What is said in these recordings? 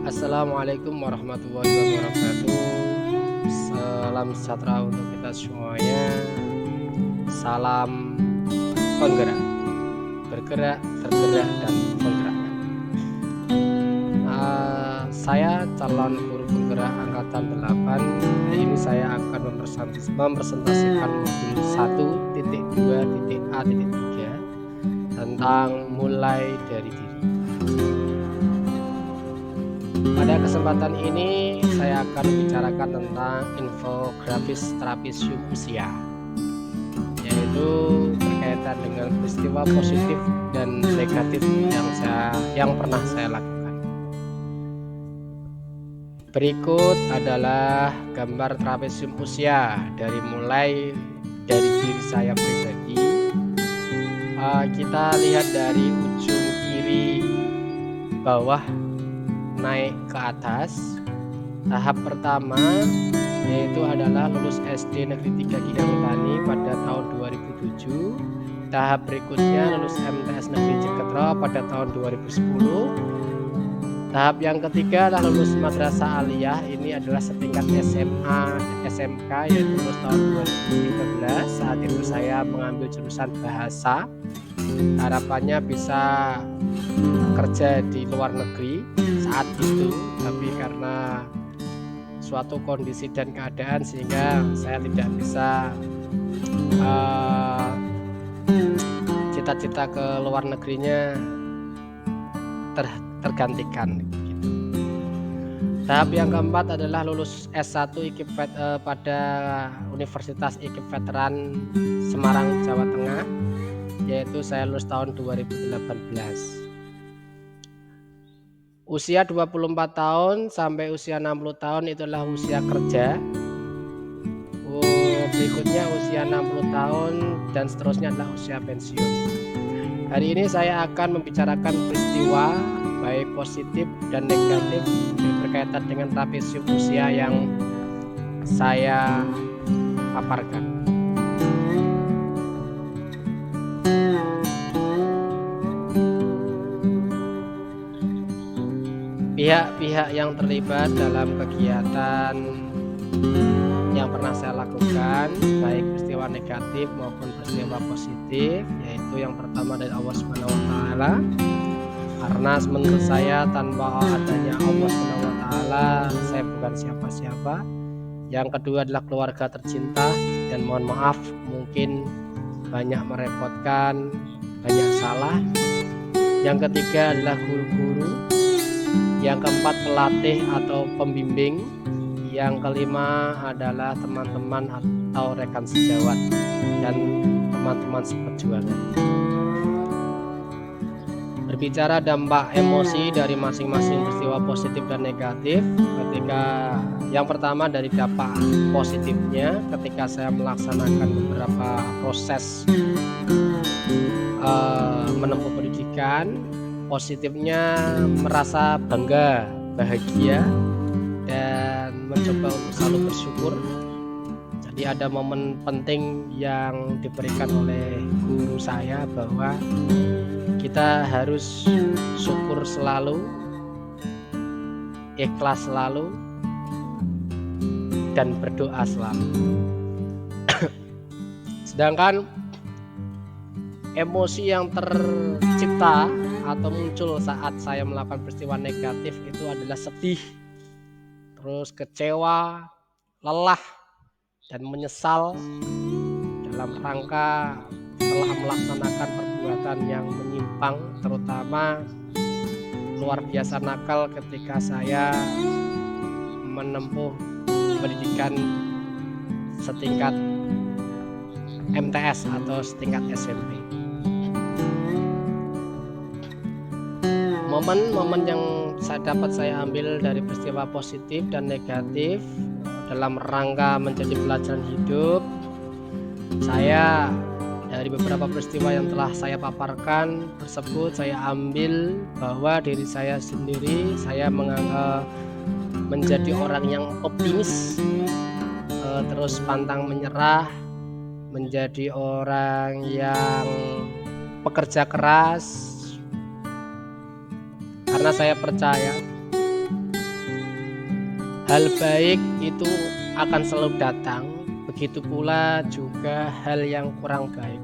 Assalamualaikum warahmatullahi wabarakatuh. Salam sejahtera untuk kita semuanya. Salam penggerak, bergerak, tergerak, dan menggerakkan. Saya calon guru penggerak angkatan 8. Hari ini saya akan mempresentasikan modul 1.2.A.3 tentang mulai dari diri. Pada kesempatan ini saya akan membicarakan tentang infografis trapesium usia, yaitu berkaitan dengan peristiwa positif dan negatif yang pernah saya lakukan. Berikut adalah gambar trapesium usia mulai dari diri saya pribadi. Kita lihat dari ujung kiri bawah naik ke atas. Tahap pertama yaitu adalah lulus SD Negeri 3 Kidang Tani pada tahun 2007. Tahap berikutnya lulus MTS Negeri Ceketro pada tahun 2010. Tahap yang ketiga adalah lulus Madrasah Aliyah. Ini adalah setingkat SMA SMK, yaitu lulus tahun 2013. Saat itu saya mengambil jurusan bahasa. Harapannya bisa kerja di luar negeri saat itu, tapi karena suatu kondisi dan keadaan sehingga saya tidak bisa cita-cita ke luar negerinya tergantikan gitu. Tahap yang keempat adalah lulus S1 pada Universitas IKIP Veteran Semarang, Jawa Tengah, yaitu saya lulus tahun 2018. Usia 24 tahun sampai usia 60 tahun itulah usia kerja. Berikutnya usia 60 tahun dan seterusnya adalah usia pensiun. Hari ini saya akan membicarakan peristiwa baik positif dan negatif berkaitan dengan trapesium usia yang saya paparkan. Pihak-pihak yang terlibat dalam kegiatan yang pernah saya lakukan, baik peristiwa negatif maupun peristiwa positif, yaitu yang pertama dari Allah Subhanahu wa taala. Karena menurut saya tanpa adanya Allah Subhanahu wa taala, saya bukan siapa-siapa. Yang kedua adalah keluarga tercinta, dan mohon maaf mungkin banyak merepotkan, banyak salah. Yang ketiga adalah guru-guru. Yang keempat pelatih atau pembimbing. Yang kelima adalah teman-teman atau rekan sejawat dan teman-teman seperjuangan. Berbicara dampak emosi dari masing-masing peristiwa positif dan negatif, ketika yang pertama dari dampak positifnya, ketika saya melaksanakan beberapa proses menempuh pendidikan, positifnya merasa bangga, bahagia, dan mencoba untuk selalu bersyukur. Jadi ada momen penting yang diberikan oleh guru saya bahwa kita harus syukur selalu, ikhlas selalu, dan berdoa selalu. Sedangkan emosi yang tercipta atau muncul saat saya melakukan peristiwa negatif itu adalah sedih, terus kecewa, lelah, dan menyesal dalam rangka telah melaksanakan perbuatan yang menyimpang, terutama luar biasa nakal ketika saya menempuh pendidikan setingkat MTS atau setingkat SMP. Momen-momen yang saya ambil dari peristiwa positif dan negatif dalam rangka menjadi pelajaran hidup, saya dari beberapa peristiwa yang telah saya paparkan tersebut, saya ambil bahwa diri saya sendiri, saya menjadi orang yang optimis, terus pantang menyerah, menjadi orang yang pekerja keras, karena saya percaya Hal baik itu akan selalu datang, begitu pula juga hal yang kurang baik.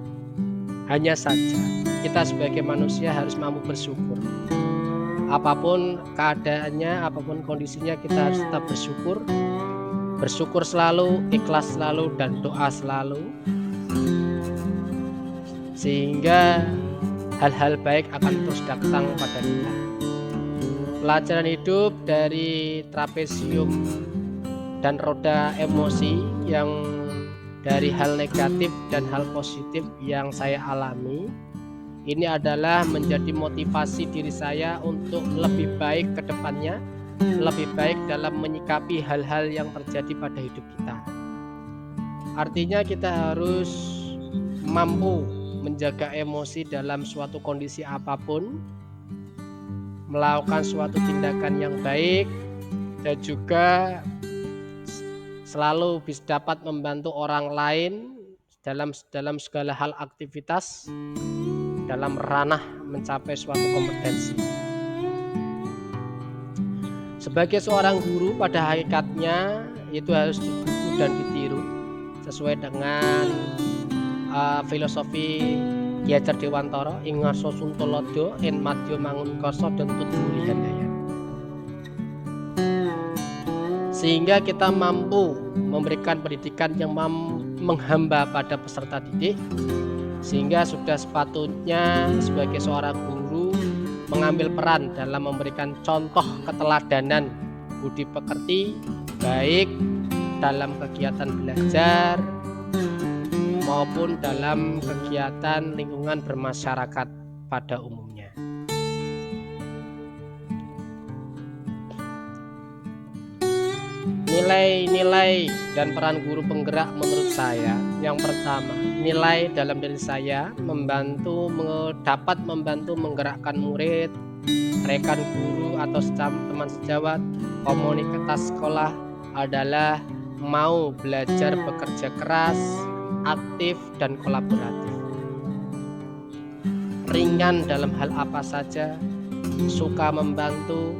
Hanya saja kita sebagai manusia harus mampu bersyukur. Apapun keadaannya, apapun kondisinya, kita harus tetap bersyukur. Bersyukur selalu, ikhlas selalu, dan doa selalu. Sehingga hal-hal baik akan terus datang pada kita. Pelajaran hidup dari trapesium dan roda emosi yang dari hal negatif dan hal positif yang saya alami, ini adalah menjadi motivasi diri saya untuk lebih baik ke depannya, lebih baik dalam menyikapi hal-hal yang terjadi pada hidup kita. Artinya kita harus mampu menjaga emosi dalam suatu kondisi apapun, melakukan suatu tindakan yang baik, dan juga selalu bisa dapat membantu orang lain dalam segala hal aktivitas dalam ranah mencapai suatu kompetensi. Sebagai seorang guru pada hakikatnya itu harus digugu dan ditiru sesuai dengan filosofi Ki Hajar Dewantara ing ngarsa Suntolodo en madya mangunkarsa dan tuturi handaya. Sehingga kita mampu memberikan pendidikan yang menghamba pada peserta didik, sehingga sudah sepatutnya sebagai seorang guru mengambil peran dalam memberikan contoh keteladanan budi pekerti baik dalam kegiatan belajar maupun dalam kegiatan lingkungan bermasyarakat pada umumnya. Nilai-nilai dan peran guru penggerak menurut saya, yang pertama, nilai dalam diri saya dapat membantu menggerakkan murid, rekan guru atau teman sejawat, komunitas sekolah adalah mau belajar bekerja keras, aktif dan kolaboratif. Ringan dalam hal apa saja, suka membantu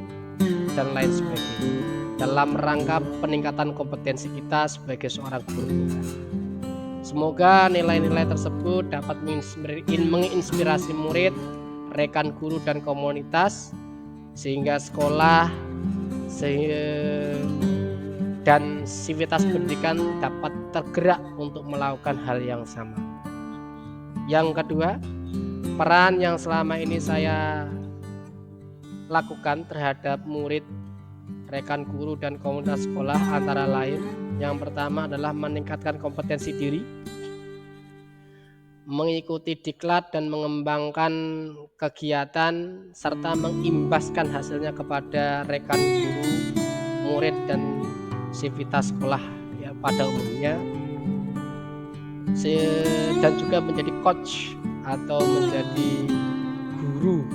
dan lain sebagainya, dalam rangka peningkatan kompetensi kita sebagai seorang guru. Semoga nilai-nilai tersebut dapat menginspirasi murid, rekan guru dan komunitas, sehingga sekolah dan sivitas pendidikan dapat tergerak untuk melakukan hal yang sama. Yang kedua, peran yang selama ini saya lakukan terhadap murid, rekan guru dan komunitas sekolah antara lain, yang pertama adalah meningkatkan kompetensi diri, mengikuti diklat dan mengembangkan kegiatan serta mengimbaskan hasilnya kepada rekan guru, murid dan sivitas sekolah ya, pada umumnya, dan juga menjadi coach atau menjadi guru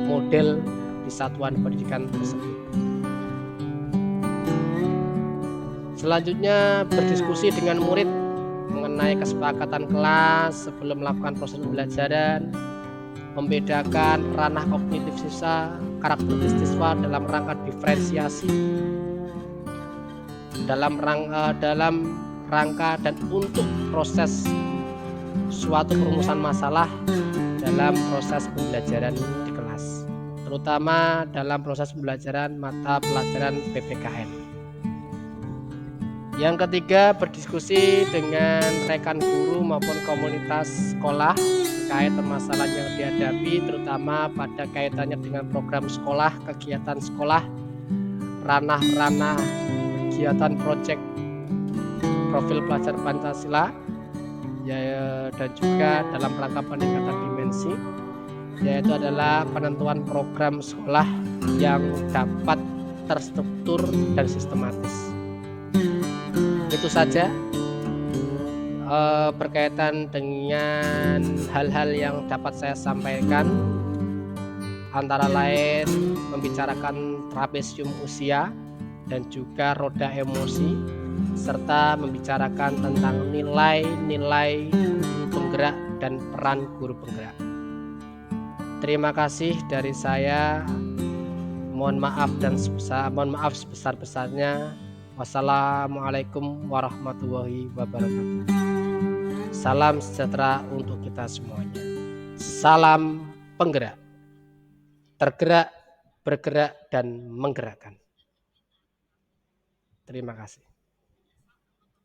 model di satuan pendidikan tersebut. Selanjutnya, berdiskusi dengan murid mengenai kesepakatan kelas sebelum melakukan proses pembelajaran, membedakan ranah kognitif siswa, karakteristik siswa dalam rangka diferensiasi, dalam rangka dan untuk proses suatu perumusan masalah dalam proses pembelajaran di kelas, terutama dalam proses pembelajaran mata pelajaran PPKN. Yang ketiga, berdiskusi dengan rekan guru maupun komunitas sekolah terkait permasalahan yang dihadapi, terutama pada kaitannya dengan program sekolah, kegiatan sekolah, ranah-ranah kegiatan proyek profil pelajar Pancasila ya, dan juga dalam rangka peningkatan dimensi, yaitu adalah penentuan program sekolah yang dapat terstruktur dan sistematis. Itu saja berkaitan dengan hal-hal yang dapat saya sampaikan, antara lain membicarakan trapesium usia dan juga roda emosi, serta membicarakan tentang nilai-nilai guru penggerak dan peran guru penggerak. Terima kasih dari saya. Mohon maaf sebesar-besarnya Wassalamualaikum warahmatullahi wabarakatuh. Salam sejahtera untuk kita semuanya. Salam penggerak, tergerak, bergerak, dan menggerakkan. Terima kasih.